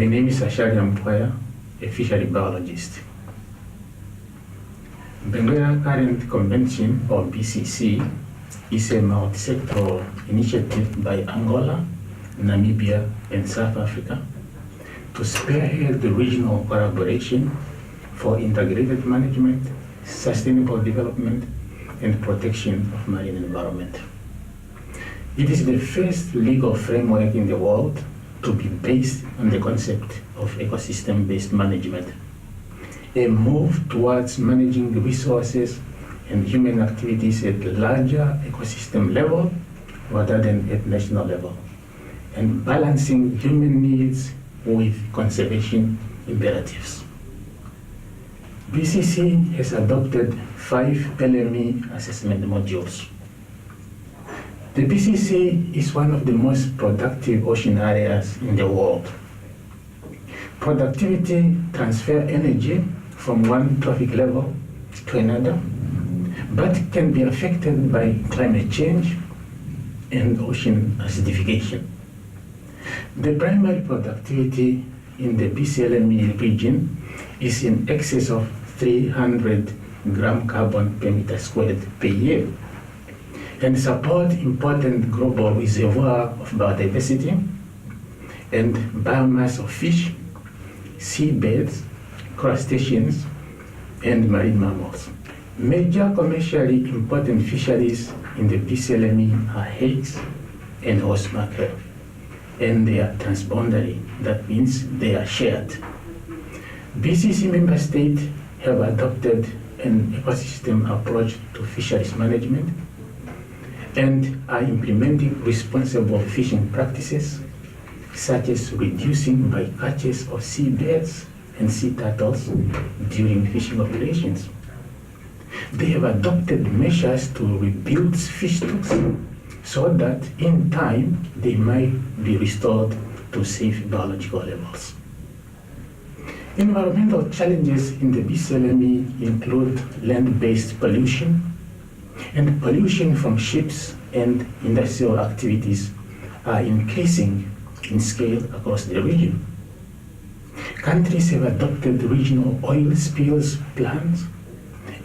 My name is Ashari Mkwaya, a fishery biologist. Benguela Current Convention, or BCC, is a multi-sectoral initiative by Angola, Namibia, and South Africa to spearhead the regional collaboration for integrated management, sustainable development, and protection of marine environment. It is the first legal framework in the world to be based on the concept of ecosystem-based management, a move towards managing resources and human activities at larger ecosystem level rather than at national level, and balancing human needs with conservation imperatives. BCC has adopted 5 LME assessment modules. The BCC is one of the most productive ocean areas in the world. Productivity transfers energy from one trophic level to another, but can be affected by climate change and ocean acidification. The primary productivity in the BCLME region is in excess of 300 gram carbon per meter squared per year, and support important global reservoir of biodiversity and biomass of fish, seabirds, crustaceans, and marine mammals. Major commercially important fisheries in the BCLME are hakes and horse mackerel, and they are transboundary. That means they are shared. BCC member states have adopted an ecosystem approach to fisheries management and are implementing responsible fishing practices, such as reducing bycatches of seabirds and sea turtles during fishing operations. They have adopted measures to rebuild fish stocks so that in time they might be restored to safe biological levels. Environmental challenges in the BCLME include land-based pollution and pollution from ships and industrial activities are increasing in scale across the region. Countries have adopted regional oil spills plans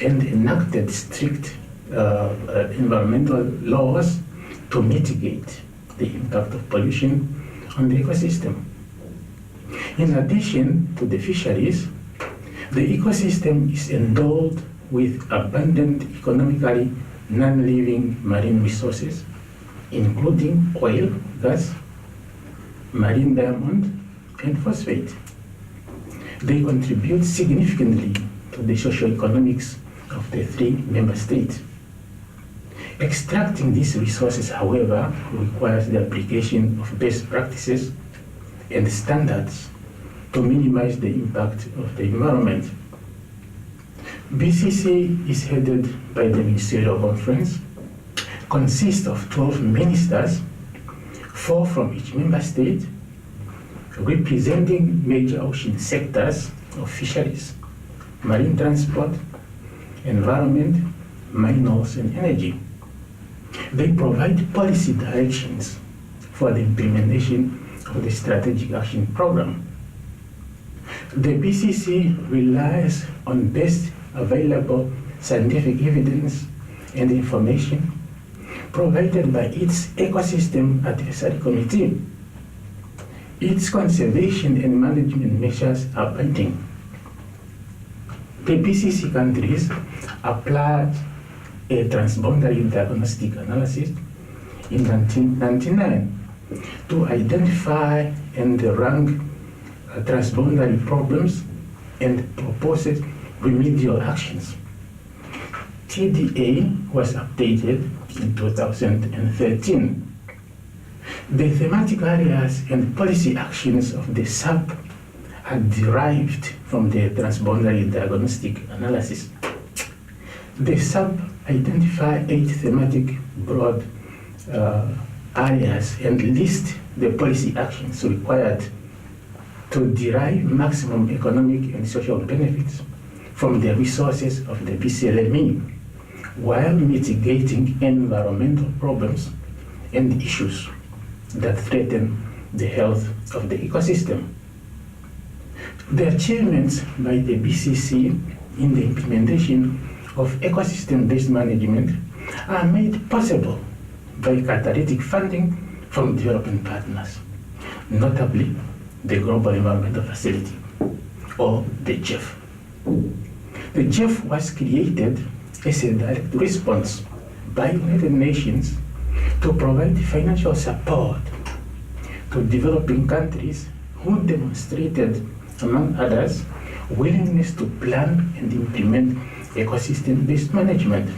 and enacted strict environmental laws to mitigate the impact of pollution on the ecosystem. In addition to the fisheries, the ecosystem is endowed with abundant economically non-living marine resources, including oil, gas, marine diamond, and phosphate. They contribute significantly to the socio-economics of the 3 member states. Extracting these resources, however, requires the application of best practices and standards to minimize the impact of the environment. BCC is headed by the Ministerial Conference, consists of 12 ministers, 4 from each member state, representing major ocean sectors of fisheries, marine transport, environment, minerals, and energy. They provide policy directions for the implementation of the Strategic Action Program. The BCC relies on best available scientific evidence and information provided by its Ecosystem Advisory Committee. Its conservation and management measures are binding. The BCC countries applied a transboundary diagnostic analysis in 1999 to identify and rank transboundary problems and propose remedial actions. TDA was updated in 2013. The thematic areas and policy actions of the SAP are derived from the transboundary diagnostic analysis. The SAP identified 8 thematic broad areas and list the policy actions required to derive maximum economic and social benefits from the resources of the BCLME, while mitigating environmental problems and issues that threaten the health of the ecosystem. The achievements by the BCC in the implementation of ecosystem-based management are made possible by catalytic funding from development partners, notably the Global Environmental Facility, or the GEF. The GEF was created as a direct response by United Nations to provide financial support to developing countries who demonstrated, among others, willingness to plan and implement ecosystem-based management.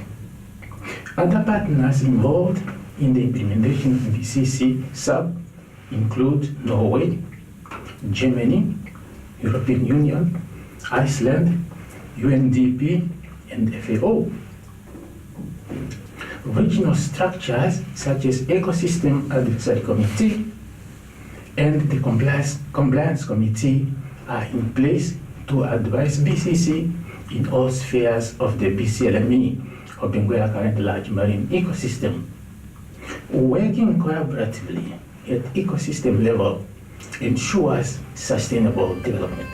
Other partners involved in the implementation of BCC sub include Norway, Germany, European Union, Iceland, UNDP, and FAO. Regional structures such as Ecosystem Advisory Committee and the Compliance Committee are in place to advise BCC in all spheres of the BCLME, or Benguela Current Large Marine Ecosystem. Working collaboratively at ecosystem level ensures sustainable development.